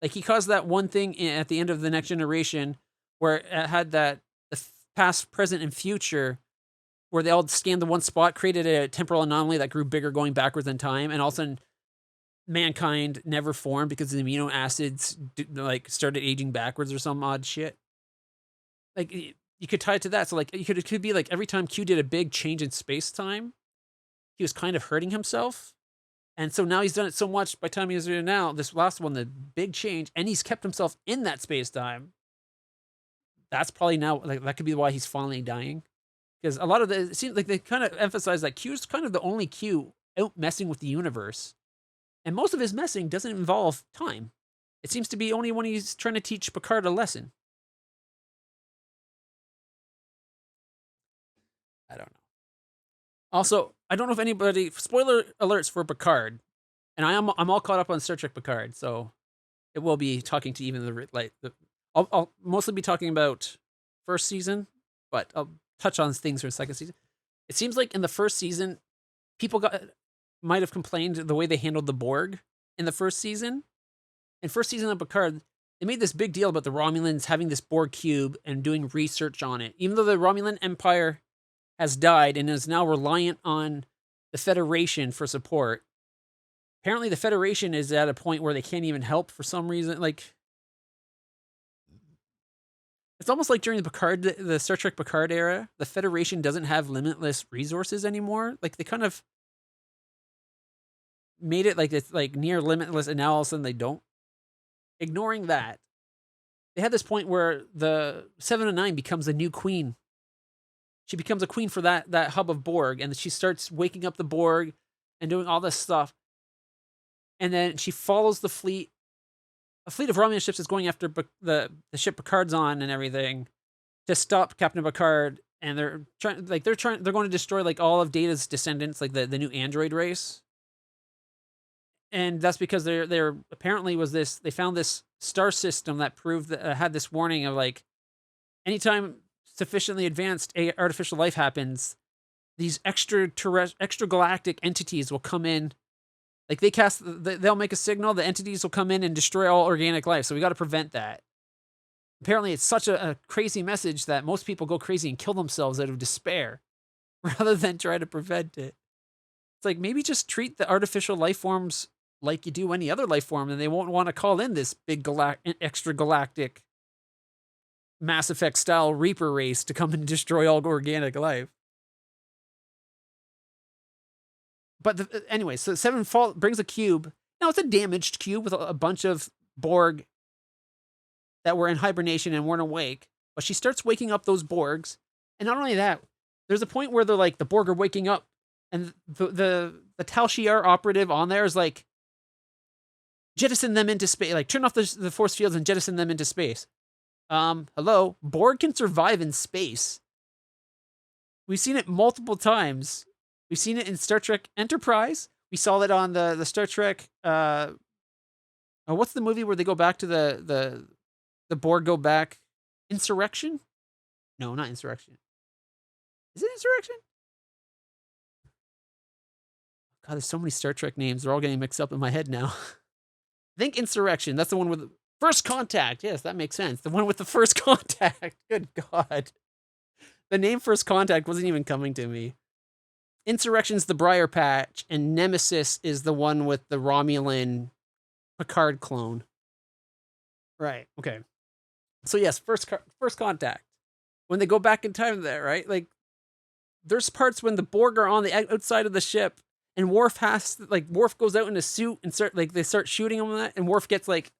Like he caused that one thing at the end of the Next Generation where it had the past, present, and future, where they all scanned the one spot, created a temporal anomaly that grew bigger going backwards in time, and all of a sudden mankind never formed because the amino acids like started aging backwards or some odd shit. Like, you could tie it to that. So like it could be like every time Q did a big change in space time, he was kind of hurting himself. And so now he's done it so much by the time he's doing now, this last one, the big change, and he's kept himself in that space time. That's probably now, like, that could be why he's finally dying. Because a lot of it seems like they kind of emphasize that Q's kind of the only Q out messing with the universe. And most of his messing doesn't involve time. It seems to be only when he's trying to teach Picard a lesson. I don't know. Also, I don't know if anybody, spoiler alerts for Picard, and I'm all caught up on Star Trek Picard, so it will be talking to even I'll mostly be talking about first season, but I'll touch on things for second season. It seems like in the first season, people might have complained the way they handled the Borg in the first season. In first season of Picard, they made this big deal about the Romulans having this Borg cube and doing research on it, even though the Romulan Empire has died and is now reliant on the Federation for support. Apparently, the Federation is at a point where they can't even help for some reason. Like, it's almost like during the Star Trek Picard era, the Federation doesn't have limitless resources anymore. Like, they kind of made it like it's like near limitless, and now all of a sudden they don't. Ignoring that, they had this point where the 709 becomes the new queen. She becomes a queen for that hub of Borg, and she starts waking up the Borg and doing all this stuff. And then she follows the fleet. A fleet of Romulan ships is going after the ship Picard's on and everything to stop Captain Picard. And they're going to destroy like all of Data's descendants, like the new android race. And that's because they're apparently they found this star system that proved that had this warning of like, anytime sufficiently advanced artificial life happens, these extragalactic entities will come in. Like they'll make a signal, the entities will come in and destroy all organic life. So we got to prevent that. Apparently, it's such a crazy message that most people go crazy and kill themselves out of despair rather than try to prevent it. It's like, maybe just treat the artificial life forms like you do any other life form, and they won't want to call in this big extragalactic Mass Effect style Reaper race to come and destroy all organic life. But anyway, so Seven brings a cube. Now it's a damaged cube with a bunch of Borg that were in hibernation and weren't awake. But she starts waking up those Borgs, and not only that, there's a point where they're like, the Borg are waking up, and the Tal Shiar operative on there is like, jettison them into space, like turn off the force fields and jettison them into space. Hello, Borg can survive in space. We've seen it multiple times. We've seen it in Star Trek Enterprise. We saw it on the Star Trek. What's the movie where they go back to the Borg go back? Insurrection? No, not Insurrection. Is it Insurrection? God, there's so many Star Trek names. They're all getting mixed up in my head now. I think Insurrection. That's the one with First Contact. Yes, that makes sense. The one with the first contact. Good God. The name First Contact wasn't even coming to me. Insurrection's the Briar Patch, and Nemesis is the one with the Romulan Picard clone. Right. Okay. So yes, First Contact. When they go back in time, there, right? Like, there's parts when the Borg are on the outside of the ship, and Worf goes out in a suit and they start shooting him on that, and Worf gets like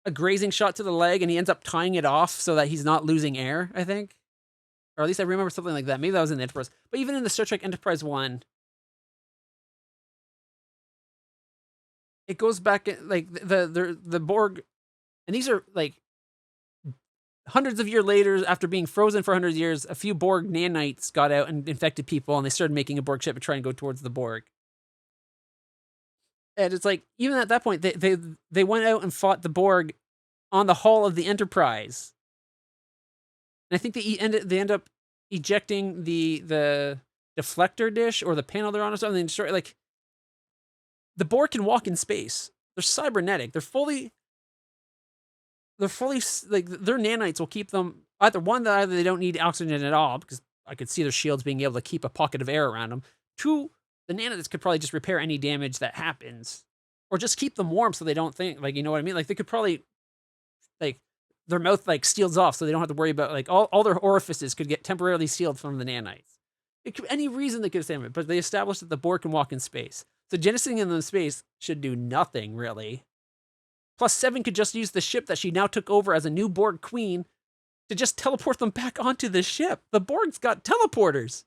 a grazing shot to the leg, and he ends up tying it off so that he's not losing air, I think. Or at least I remember something like that. Maybe that was in the Enterprise. But even in the Star Trek Enterprise 1, it goes back, like, the Borg, and these are, like, hundreds of years later, after being frozen for 100 years, a few Borg nanites got out and infected people, and they started making a Borg ship and trying to go towards the Borg. And it's like, even at that point, they went out and fought the Borg on the hull of the Enterprise. And I think they end up ejecting the deflector dish or the panel they're on or something. And destroy, like, the Borg can walk in space. They're cybernetic. They're fully like, their nanites will keep them either they don't need oxygen at all, because I could see their shields being able to keep a pocket of air around them. Two, the nanites could probably just repair any damage that happens, or just keep them warm so they don't think, like, you know what I mean? Like, they could probably, like, their mouth, like, seals off so they don't have to worry about, like, all their orifices could get temporarily sealed from the nanites. Any reason they could stand it, but they established that the Borg can walk in space. So jettisoning them in space should do nothing, really. Plus, Seven could just use the ship that she now took over as a new Borg queen to just teleport them back onto the ship. The Borg's got teleporters.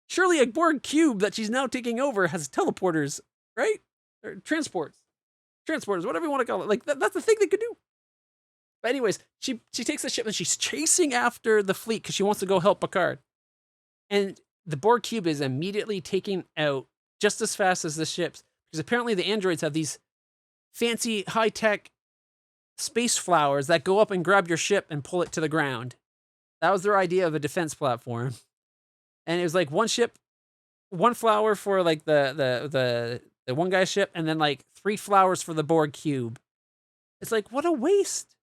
Surely a Borg cube that she's now taking over has teleporters, right? Or transporters, whatever you want to call it. Like, that's the thing they could do. But anyways, she takes the ship and she's chasing after the fleet because she wants to go help Picard. And the Borg cube is immediately taken out just as fast as the ships, because apparently the androids have these fancy, high-tech space flowers that go up and grab your ship and pull it to the ground. That was their idea of a defense platform. And it was like one ship, one flower for, like, the one guy's ship, and then, like, 3 flowers for the Borg cube. It's like, what a waste.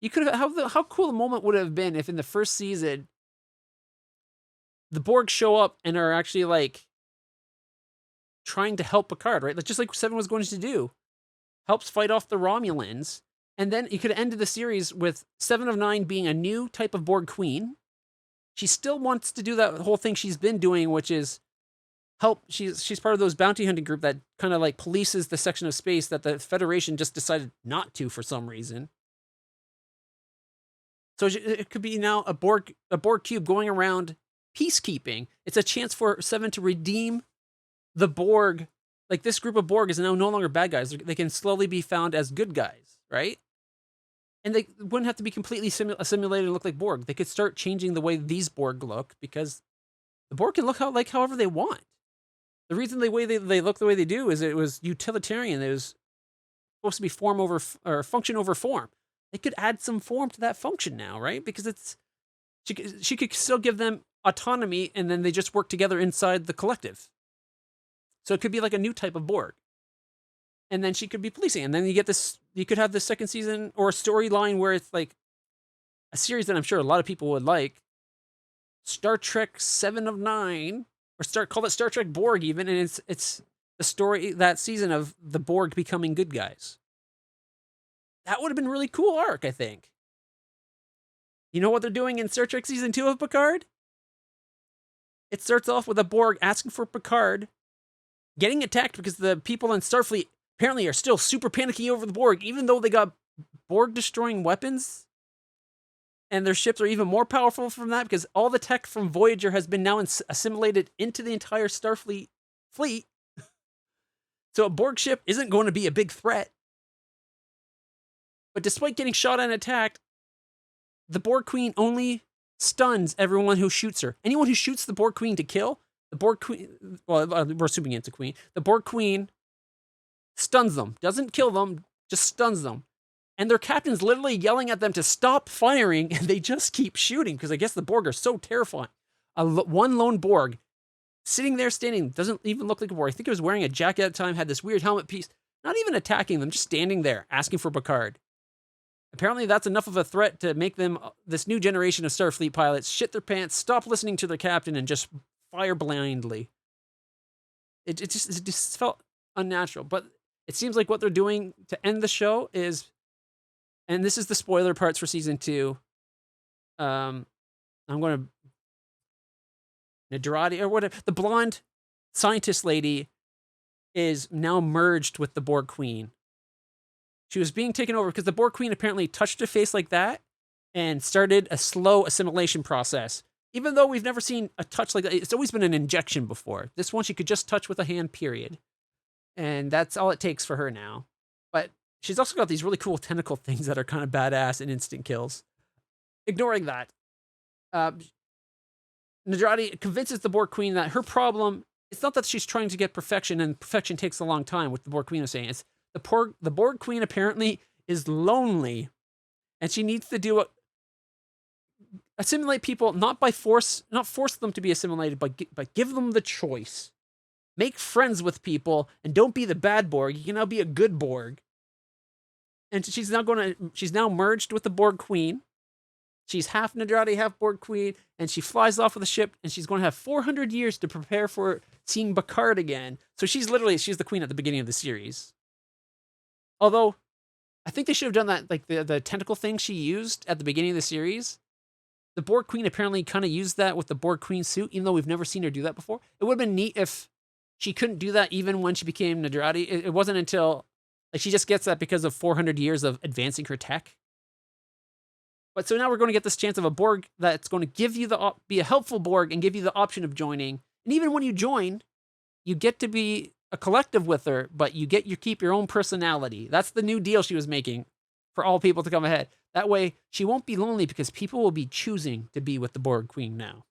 You could have, how cool a moment would it have been if in the first season the Borg show up and are actually, like, trying to help Picard, right? Like, just like Seven was going to do. Helps fight off the Romulans. And then you could have ended the series with 7 of 9 being a new type of Borg queen. She still wants to do that whole thing she's been doing, which is help. She's part of those bounty hunting group that kind of, like, polices the section of space that the Federation just decided not to for some reason. So it could be now a Borg cube going around peacekeeping. It's a chance for Seven to redeem the Borg. Like, this group of Borg is now no longer bad guys. They can slowly be found as good guys, right? And they wouldn't have to be completely assimilated and look like Borg. They could start changing the way these Borg look, because the Borg can look however they want. The reason they look the way they do is it was utilitarian. It was supposed to be form over, or function over form. They could add some form to that function now, right? Because she could still give them autonomy, and then they just work together inside the collective. So it could be like a new type of Borg. And then she could be policing. And then you could have the second season or a storyline where it's like a series that I'm sure a lot of people would like. Star Trek 7 of 9, or call it Star Trek Borg even, and it's the story that season of the Borg becoming good guys. That would have been a really cool arc, I think. You know what they're doing in Star Trek Season 2 of Picard? It starts off with a Borg asking for Picard, getting attacked because the people in Starfleet apparently are still super panicky over the Borg, even though they got Borg-destroying weapons. And their ships are even more powerful from that, because all the tech from Voyager has been now assimilated into the entire Starfleet fleet. So a Borg ship isn't going to be a big threat. But despite getting shot and attacked, the Borg Queen only stuns everyone who shoots her. Anyone who shoots the Borg Queen to kill, the Borg Queen, well, we're assuming it's a queen. The Borg Queen stuns them. Doesn't kill them, just stuns them. And their captain's literally yelling at them to stop firing, and they just keep shooting, because I guess the Borg are so terrifying. One lone Borg, sitting there standing, doesn't even look like a Borg. I think he was wearing a jacket at the time, had this weird helmet piece, not even attacking them, just standing there, asking for Picard. apparently that's enough of a threat to make them, this new generation of Starfleet pilots, shit their pants, stop listening to their captain, and just fire blindly. It just felt unnatural. But it seems like what they're doing to end the show is, and this is the spoiler parts for season 2. I'm going to Nadrati or whatever, the blonde scientist lady is now merged with the Borg Queen. She was being taken over because the Borg Queen apparently touched her face like that and started a slow assimilation process. Even though we've never seen a touch like that, it's always been an injection before. This one she could just touch with a hand, period. And that's all it takes for her now. But she's also got these really cool tentacle things that are kind of badass and instant kills. Ignoring that, Nadrati convinces the Borg Queen that her problem, it's not that she's trying to get perfection, and perfection takes a long time, what the Borg Queen is saying. It's the Borg Queen apparently is lonely, and she needs to do assimilate people, not by force, not force them to be assimilated, but give them the choice. Make friends with people, and don't be the bad Borg. You can now be a good Borg. And she's now merged with the Borg Queen. She's half Nadrati, half Borg Queen, and she flies off with the ship, and she's going to have 400 years to prepare for seeing Picard again. So she's the queen at the beginning of the series. Although, I think they should have done that, like the tentacle thing she used at the beginning of the series. The Borg Queen apparently kind of used that with the Borg Queen suit, even though we've never seen her do that before. It would have been neat if she couldn't do that even when she became Nadrati. It wasn't until, like, she just gets that because of 400 years of advancing her tech. But so now we're going to get this chance of a Borg that's going to give you be a helpful Borg and give you the option of joining. And even when you join, you get to be a collective with her, but you keep your own personality. That's the new deal she was making for all people to come ahead. That way, she won't be lonely because people will be choosing to be with the Borg Queen now.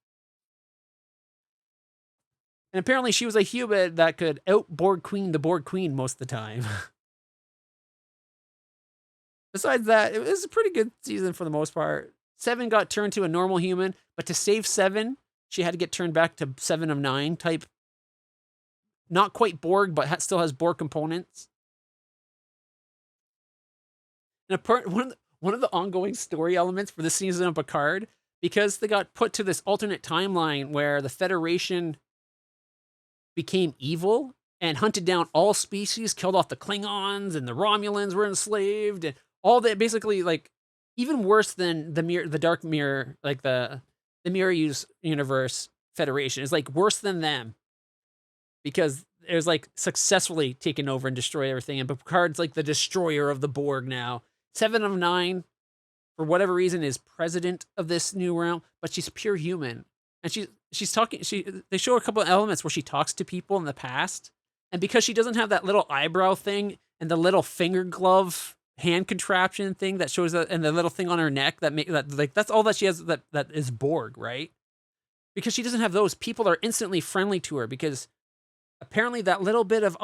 And apparently she was a human that could out-Borg Queen the Borg Queen most of the time. Besides that, it was a pretty good season for the most part. Seven got turned to a normal human, but to save Seven, she had to get turned back to 7 of 9 type. Not quite Borg, but still has Borg components. And one of the ongoing story elements for this season of Picard, because they got put to this alternate timeline where the Federation became evil and hunted down all species, killed off the Klingons, and the Romulans were enslaved, and all that, basically, like, even worse than the Dark Mirror, like the Mirror Universe Federation is like worse than them, because it was like successfully taken over and destroyed everything. And Picard's like the destroyer of the Borg now. 7 of 9, for whatever reason, is president of this new realm, but she's pure human, and she's talking. They show a couple of elements where she talks to people in the past, and because she doesn't have that little eyebrow thing and the little finger glove hand contraption thing that shows that, and the little thing on her neck that's all that she has that is Borg, right? Because she doesn't have those, people are instantly friendly to her, because apparently that little bit of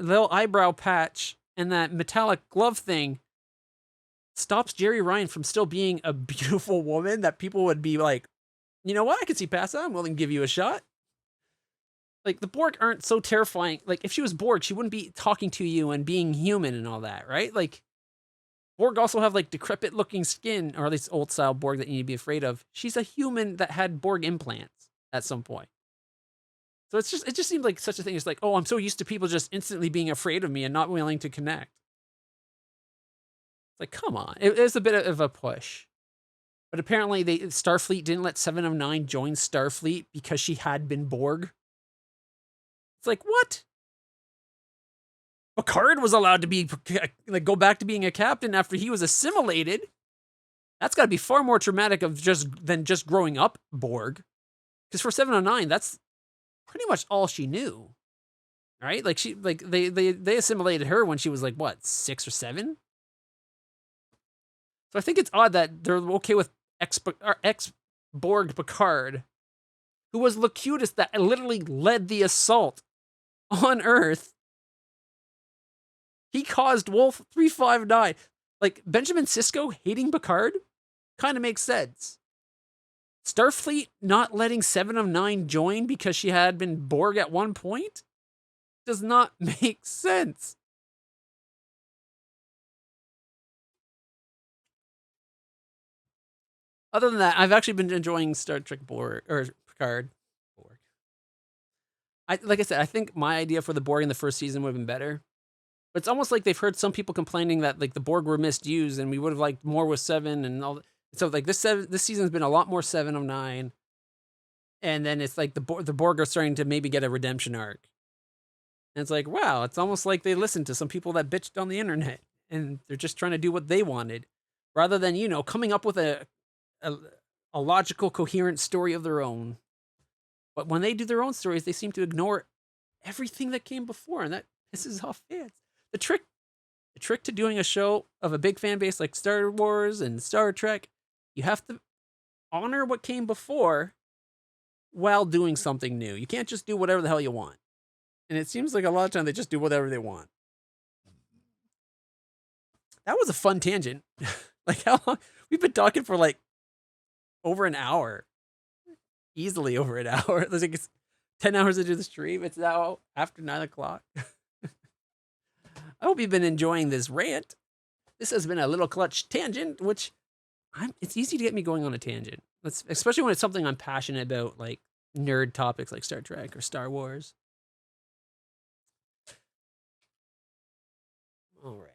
little eyebrow patch and that metallic glove thing stops Jerry Ryan from still being a beautiful woman that people would be like, you know what, I could see past that, I'm willing to give you a shot. Like, the Borg aren't so terrifying. Like, if she was Borg, she wouldn't be talking to you and being human and all that, right? Like, Borg also have, like, decrepit looking skin, or at least old style Borg that you need to be afraid of. She's a human that had Borg implants at some point. So it just seems like such a thing. It's like, oh, I'm so used to people just instantly being afraid of me and not willing to connect. It's like, come on. It was a bit of a push. But apparently Starfleet didn't let 7 of 9 join Starfleet because she had been Borg. It's like, what? Picard was allowed to go back to being a captain after he was assimilated. That's got to be far more traumatic than just growing up Borg. Because for 7 of 9, that's pretty much all she knew, right? Like, they assimilated her when she was like, what, 6 or 7? So I think it's odd that they're okay with ex-Borg Picard, who was Locutus that literally led the assault on Earth. He caused Wolf 359. Like, Benjamin Sisko hating Picard kind of makes sense. Starfleet not letting 7 of 9 join because she had been Borg at one point does not make sense. Other than that, I've actually been enjoying Star Trek Borg or Picard. Borg. Like I said, I think my idea for the Borg in the first season would have been better. But it's almost like they've heard some people complaining that like the Borg were misused, and we would have liked more with 7 and all. So like this season's been a lot more 7 of 9, and then it's like the Borg are starting to maybe get a redemption arc. And it's like, wow, it's almost like they listened to some people that bitched on the internet, and they're just trying to do what they wanted, rather than coming up with a logical, coherent story of their own. But when they do their own stories, they seem to ignore everything that came before, and that pisses off fans. The trick to doing a show of a big fan base like Star Wars and Star Trek, you have to honor what came before while doing something new. You can't just do whatever the hell you want. And it seems like a lot of time they just do whatever they want. That was a fun tangent. Like, how long? We've been talking for like over an hour. Easily over an hour. It's like it's 10 hours into the stream. It's now after 9 o'clock. I hope you've been enjoying this rant. This has been a little clutch tangent, which it's easy to get me going on a tangent. Especially when it's something I'm passionate about, like nerd topics like Star Trek or Star Wars. All right.